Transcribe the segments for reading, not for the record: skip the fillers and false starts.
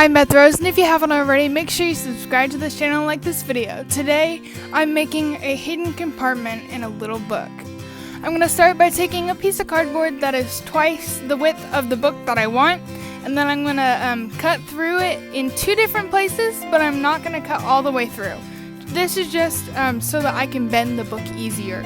I'm Beth, and if you haven't already, make sure you subscribe to this channel and like this video. Today, I'm making a hidden compartment in a little book. I'm going to start by taking a piece of cardboard that is twice the width of the book that I want, and then I'm going to cut through it in two different places, but I'm not going to cut all the way through. This is just so that I can bend the book easier.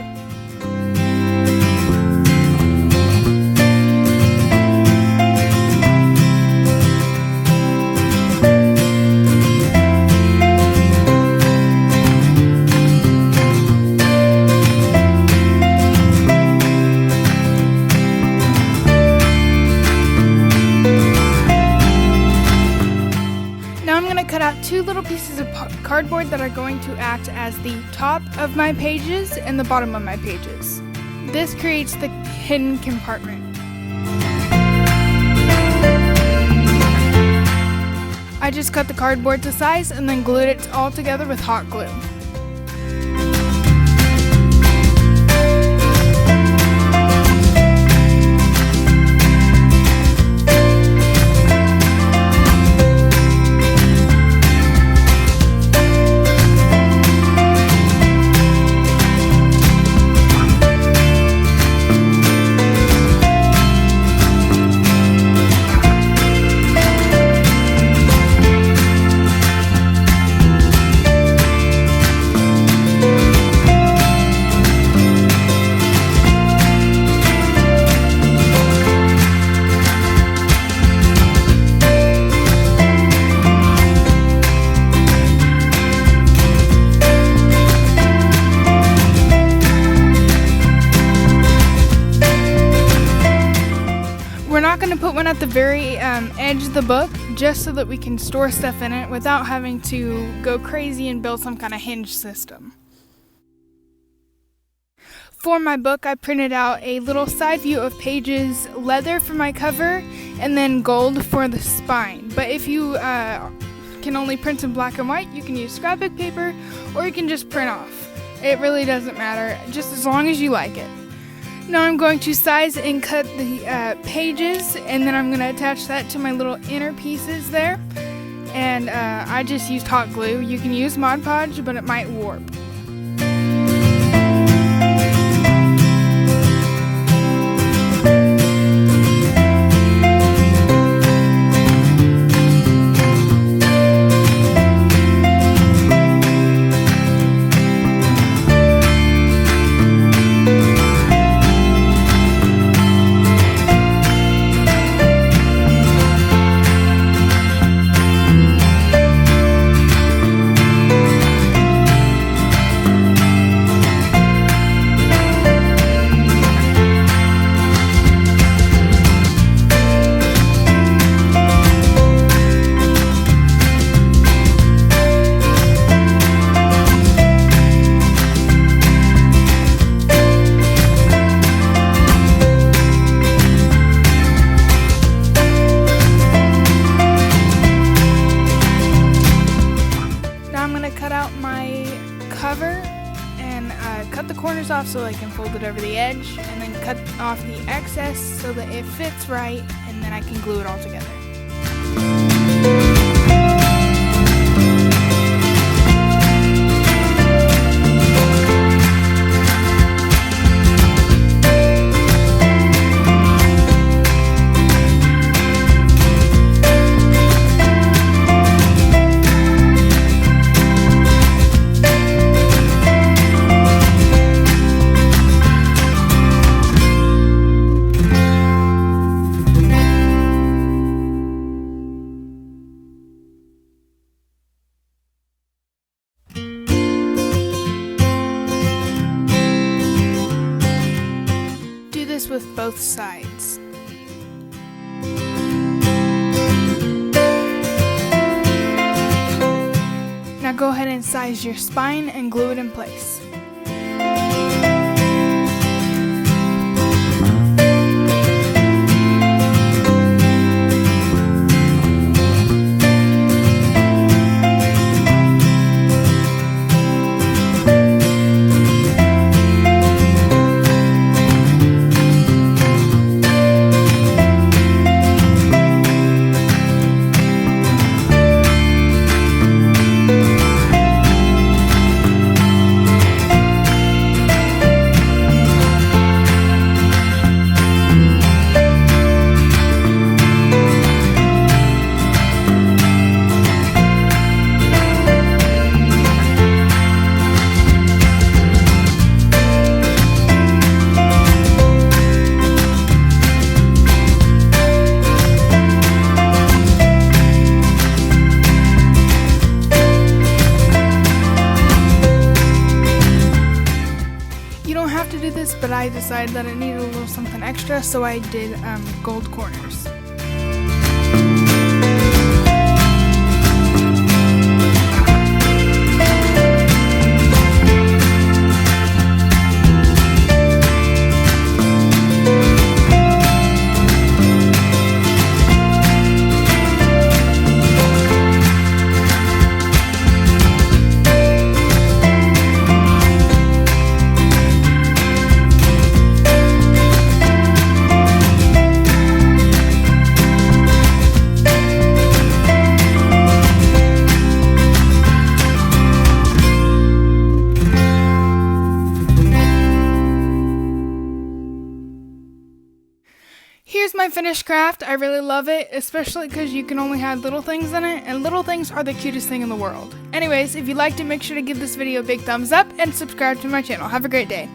Cut out two little pieces of cardboard that are going to act as the top of my pages and the bottom of my pages. This creates the hidden compartment. I just cut the cardboard to size and then glued it all together with hot glue. We're not going to put one at the very edge of the book, just so that we can store stuff in it without having to go crazy and build some kind of hinge system. For my book, I printed out a little side view of pages, leather for my cover, and then gold for the spine. But if you can only print in black and white, you can use scrapbook paper, or you can just print off. It really doesn't matter, just as long as you like it. Now I'm going to size and cut the pages, and then I'm going to attach that to my little inner pieces there. And I just used hot glue. You can use Mod Podge, but it might warp. Cover and cut the corners off so I can fold it over the edge, and then cut off the excess so that it fits right, and then I can glue it all together. With both sides. Now go ahead and size your spine and glue it in place. this, but I decided that it needed a little something extra, so I did gold corners. Here's my finished craft. I really love it, especially because you can only have little things in it, and little things are the cutest thing in the world. Anyways, if you liked it, make sure to give this video a big thumbs up and subscribe to my channel. Have a great day.